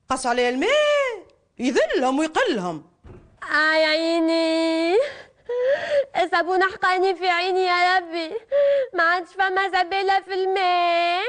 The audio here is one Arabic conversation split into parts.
قص عليه الماء يذلهم ويقلهم. يا عيني الصابون حقاني في عيني يا ربي، ما عادش فما زبالة في الماء.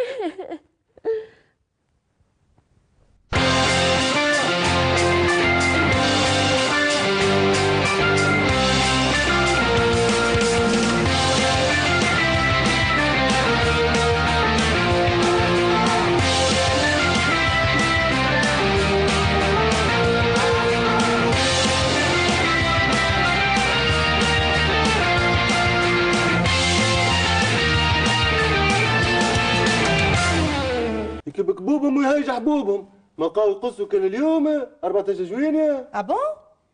يكب كبوبهم ويهيج حبوبهم، ما لقاو يقصوا كان اليوم 14 جويلية. بون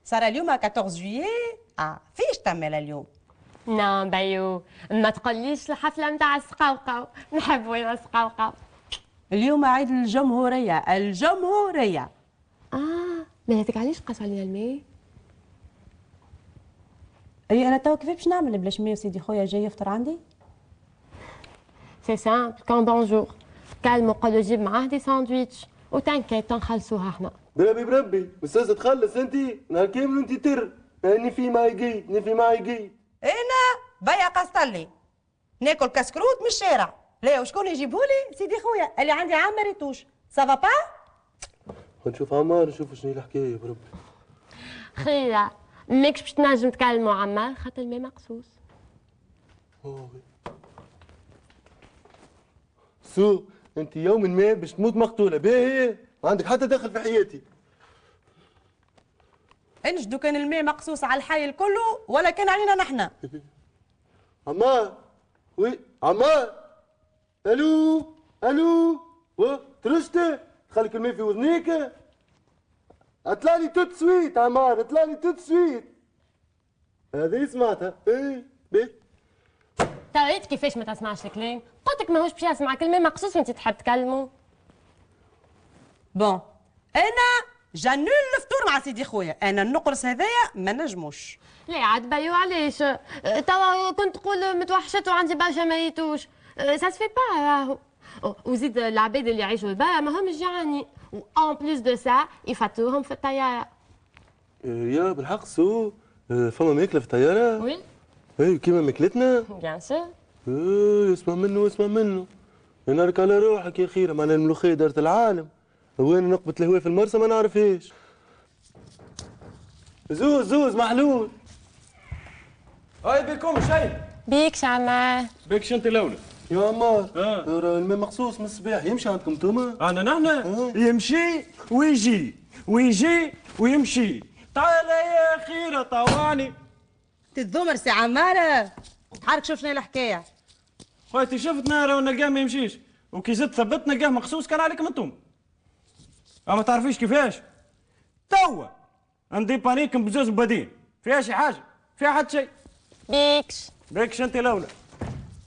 صار اليوم 14 جويي. فيش تعمل اليوم؟ نعم بيو، ما تقوليش الحفلة متاع السقاوقاو، نحبوا يا السقاوقاو. اليوم عيد الجمهورية. الجمهورية. مالتك علاش قاس علينا الماء؟ اي انا توا كيفاش باش نعمل بلاش ماء؟ سيدي خويا جاي يفطر عندي. سي سامبل كون بونجور كالمو قالوا جيب معاه دي ساندويتش وتنكيت تنخلصوها احنا. بربي استاذة تخلص انت نهار كامل انت تر نفي معي نفي معي. انا بيا قسطلي ناكل كسكروت من الشارع. لا وشكون يجيبهولي؟ سيدي خويا اللي عندي عام ما ريتوش. سافا با؟ نشوف عمار نشوف شنو هي الحكايه بربي. خيرة ماكش باش تنجم تكلموا عمار خاطر الماء مقصوص. سو انت يوم ما باش تموت مقتوله باهي، ما عندك حتى دخل في حياتي. انجدوا كان الماء مقصوص على الحي الكله ولا كان علينا نحن؟ عمار وي عمار الو ترشت خليك الماء في وذنيك. اطلع لي توت سويت عمار، اطلع لي توت سويت. هذه سمعتها ايه بيه. تريت كيفاش ما تسمعش الكلام؟ قلت لك ماهوش باش يسمع كلمة مقصوص وانت تحب تكلمه. بون انا جنول الفطور مع سيدي خويا، انا النقرس هذايا ما نجموش. لا عاد بيو علاش؟ توا كنت تقول متوحشت وعندي برشا ما ريتوش، سا سفي با راهو. وزيد العباد اللي يعيشوا البرا ماهمش جعانين، وان بليس دو سا يفطروهم في الطيارة. يا بالحق سو فما ماكلة في الطيارة؟ وي اي كيما ماكلتنا؟ بيان سور. اسمع منه ينارك على روحك يا خيرة، معناها الملوخية دارت العالم. وين نقبة الهواء في المرسى ما نعرفهاش. زوز محلول. هاي بكم شيء. بيكش عمار. بيكش انت الاولى. يا عمار الماء مخصوص من الصباح يمشي عندكم انتوما؟ انا نحن يمشي ويجي ويمشي. تعال يا خيرة طواني. تتذمر سي عمارة تحرك شوف شنو الحكاية. خويتي شفتنا راه نلقاه ما يمشيش، وكي زدت ثبتنا نلقاه مخصوص كان عليكم انتم. ما تعرفيش كيفاش؟ توا عندي بانيكم بزوز مبادين، فيها شي حاجة؟ فيها حد شيء؟ بيكش انت الاولى.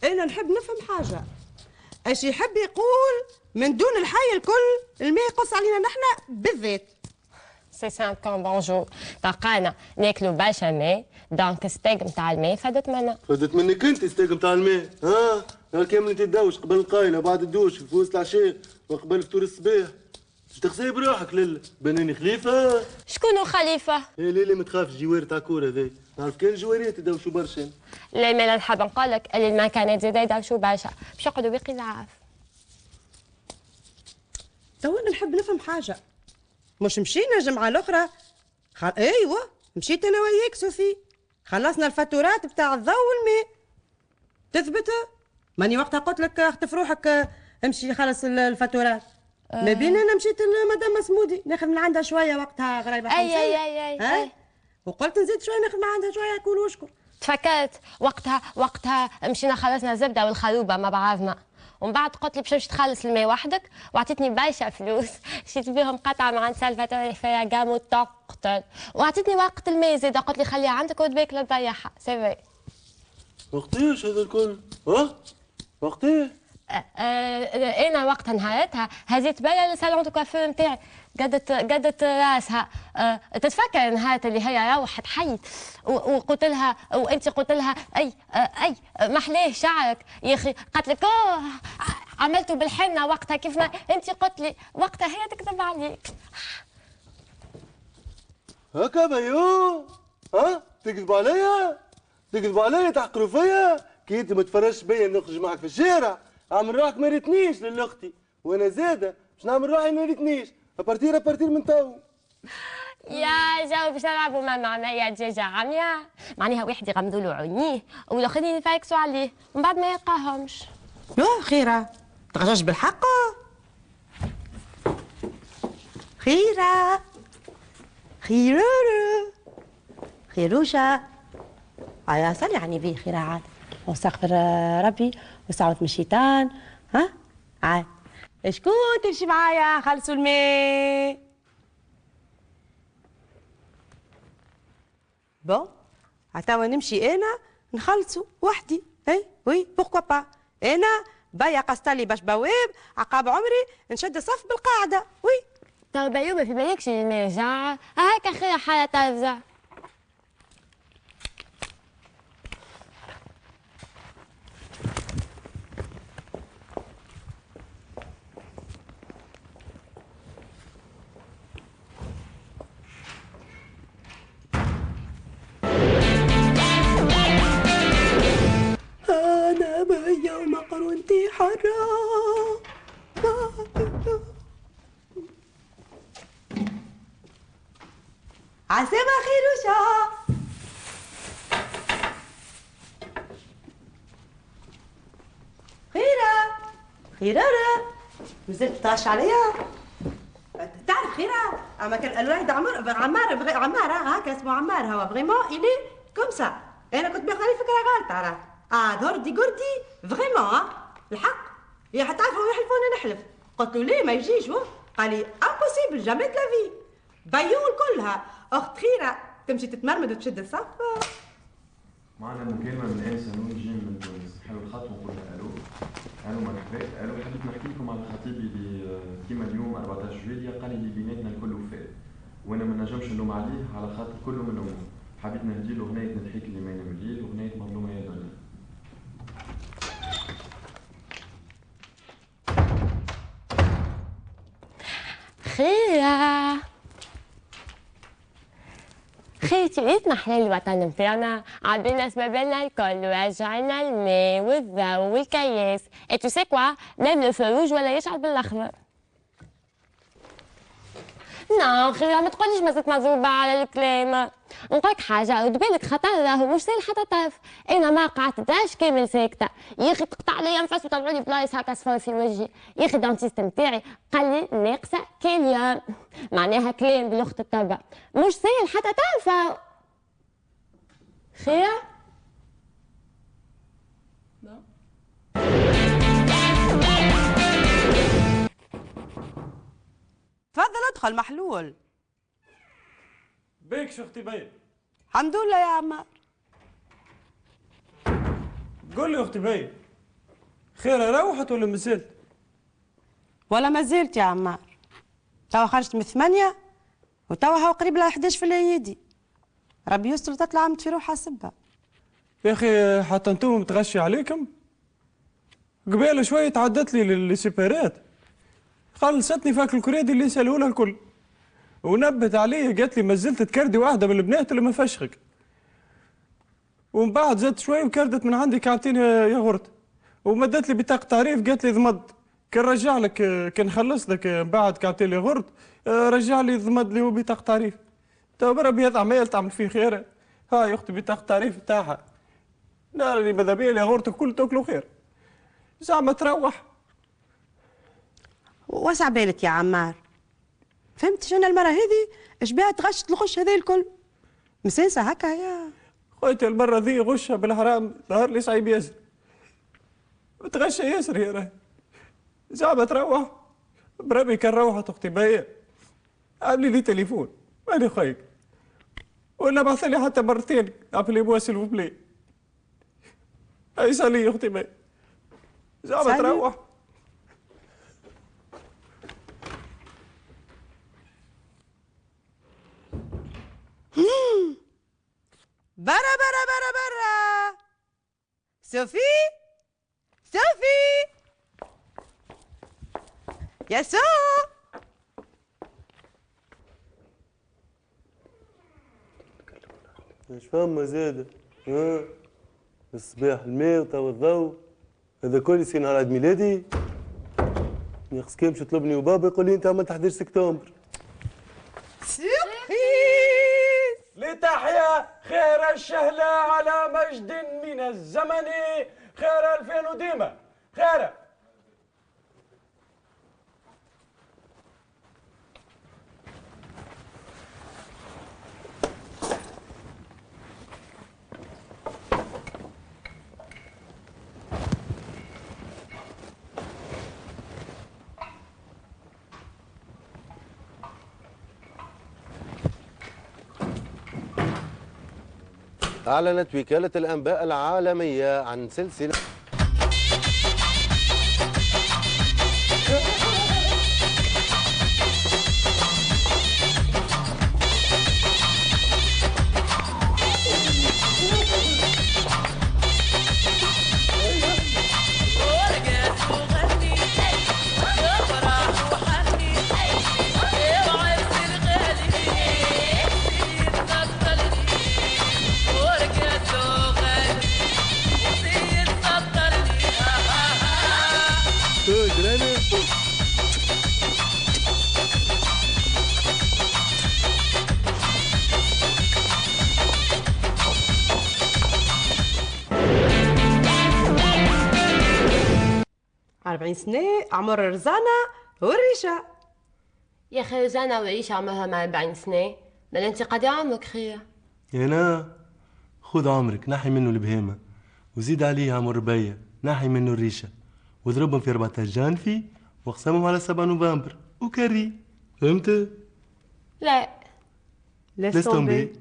انا نحب نفهم حاجة، اش يحب يقول من دون الحي الكل الماء يقص علينا نحن بالذات؟ سي سامبل كون بونجور تلقانا ناكلو برشا ماء، دونك ستيك نتاع الماء فدت منا. فدت منك انت ستيك نتاع الماء. نهار كامل انت تدوش قبل القايله وبعد الدوش في وسط العشاء وقبل فطور الصباح. باش تغسل بروحك لله. بناني خليفه. شكون خليفه؟ لا ما تخافش جوار تاع كوره ذا، نعرف كان الجواريات يدوشوا برشا. لا ما نحب نقول لك اللي المكانات زاده يدوشوا برشا باش يقعدوا باقي العاف. تو انا نحب نفهم حاجة، مش مشينا الجمعة الأخرى أيوة مشيت أنا وياك سوفي، خلصنا الفاتورات بتاع الضوء والماء. تثبت؟ ماني وقتها قلت لك اخطف روحك امشي خلص الفاتورات. ما بين أنا مشيت لمدام مسمودي ناخذ من عندها شوية وقتها غريبة خمسة. أي وقلت نزيد شوية ناخذ من عندها شوية كل وشكر. تفكرت وقتها مشينا خلصنا الزبدة والخروبة مع بعضنا، ومن بعد قلت لي باش نمشي تخلص الماء وحدك، وعطيتني برشا فلوس شريت بيهم قطعه من عند سالفاتوري فيرغامو تقتل، وعطيتني ورقه الماء زاده قلت لي خليها عندك وتبيك لا تضيعها. سي فري. وقتاش هذا الكل؟ وقتاش؟ انا وقتها نهارتها هزيت برا للصالون دو كوافور نتاعي، قدت راسها. تتفكر نهارت اللي هي روحت حي وقلت لها وانت قلت لها اي محلاه شعرك يا اخي، قالت لك عملته بالحنه وقتها كيف ما انت قلت لي وقتها، هي تكذب عليك. هكا بيو؟ ها؟ تكذبوا عليا؟ تكذبوا عليا، تحقروا فيا؟ كي انت ما تفرجش بيا نخرج معك في الشارع، اعمل روحك ما ريتنيش للاختي، وانا زاده باش نعمل روحي ما ريتنيش، ابارتير من تو. يا جو باش نلعبوا ما معناها دجاجة عمياء، معناها واحد يغمضوا له عينيه والاخرين يفايكسوا عليه ومن بعد ما يلقاهمش. يوه خيرة تغجج بالحق. خيرة خيرورو خيروشة هيا صلي على النبي. خيرة عاد واستغفر ربي واستعوذ من الشيطان. ها عاد شكون تمشي معايا خلصوا الماء؟ بون عتاوا نمشي انا نخلصوا وحدي. اي وي بوركوا با انا بايا قصتلي باش بواب عقاب عمري نشد صف بالقاعده. وي تو بيومه في بالكش الماء جاع هاكا خير حالة تفزع. أنا بيا ومقرونتي حرة. عسامة خيروشة. خيرة خيرارة مازلت طاش عليا. تعرف خيرة اما كان الواحد عمار هكا اسمه عمار هو فريمون إلي كوم سا. انا كنت باخذ عليه فكره غلط راه هردي قردي فريمون الحق. يا حتى عارفه يحلفوني نحلف قلت له ليه ما يجيش هو قال لي امبوسيبل جامي دو لا في. بيون كلها اخت خيره تمشي تتمرمد وتشد الصف. معنا مكالمة من آنسة نون جيم من تونس، نحاول الخط ونقول لها ألو. ألو مرحبا، ألو حبيت نحكي لكم على خطيبي اللي كيما اليوم 14 جويلية قال لي بيناتنا الكل وفاء، وأنا ما نجمش نلوم عليه على خاطر كله من أمه. حبيت نهدي له أغنية نضحك اللي ما ينام الليل وأغنية مظلومة يا دنيا. خيرة خيرتي بيتنا حلال الوطن متاعنا، عبينا اسم بالنا الكل ورجعنا الماء والضوء والكياس. et tu sais quoi même le feu rouge ولا يشعل بالاخضر. نو خيرة ما تقوليش مازلت مضروبة على الكلام. نقولك حاجة رد بالك خطر راهو مش سهل حتى طرف. أنا ما قعدتش كامل ساكتة يا أخي تقطع لي أنفاس وطلعولي بلايص هكا صفار في وجهي. يا أخي الدونتيست نتاعي قال لي ناقصة كاليوم معناها كلام بلغة الطب مش سهل حتى تعرفه. خير؟ تفضل ادخل محلول. بيك شختي بي. الحمد لله يا عمار. قول لي اختي بي خير روحت ولا مازلت؟ ولا ما زلت يا عمار. توا خرجت من 8 وتوا هو قريب ل 11 في الايادي. ربي يستر تطلع عمت في روحها سبها. يا اخي حتى انتم متغشي عليكم. قبيله شويه تعدت لي للسيبارات خلصتني فاك الكريدي اللي سالوها الكل ونبت عليه قالت لي ما زلت تكردي واحده من البنات اللي ما فشخك. ومن بعد زدت شوي وكردت من عندي كعبتين ياغورت ومدت لي بطاقه تعريف قالت لي ضمد كان رجع لك كان خلص لك من بعد كعبتين ياغورت رجع لي ضمد لي بطاقه تعريف. تو بربي هذا عمال تعمل فيه خير. هاي اختي بطاقه التعريف بتاعها نار اللي ماذا بيا ياغورت الكل تاكلوا خير زعما تروح. واسع بالك يا عمار. فهمت شنو المرة هذه اش بها تغشت الغش هذا الكل مساسة هكا يا خويتي المرة ذي غشها بالحرام ظهر لي صعيب ياسر وتغشى ياسر يا راهي زعما تروح بربي كان روحت اختي بيا عاملي لي تليفون ماني خويك ولا بعث لي حتى مرتين ابلي موا سيلفو بلي اي صلي اختي بيا زعما تروح. برا برا برا برا. سوفي سوفي يا سو مش فاهمة زادة. ها الصباح الماء وتوا الضوء، هذا كل يصير نهار عيد ميلادي. ناقص كان باش يطلبني وبابا يقول لي انت ما تحضر سبتمبر. سيربريز. لتحيا خير الشهلة على مجد من الزمن، خير 2000 وديما خير. أعلنت وكالة الأنباء العالمية عن سلسلة أربعين سنة عمر رزانة والريشة. يا اخي زانا وعيش عمرها مع 40 سنه، بل انت قد عمرك خير. أنا خذ عمرك نحي منه البهيمة وزيد عليه عمر ربية نحي منه الريشة واضربهم في 14 جانفي واقسمهم على 7 نوفمبر وكري. فهمت؟ لا لاس تومبي.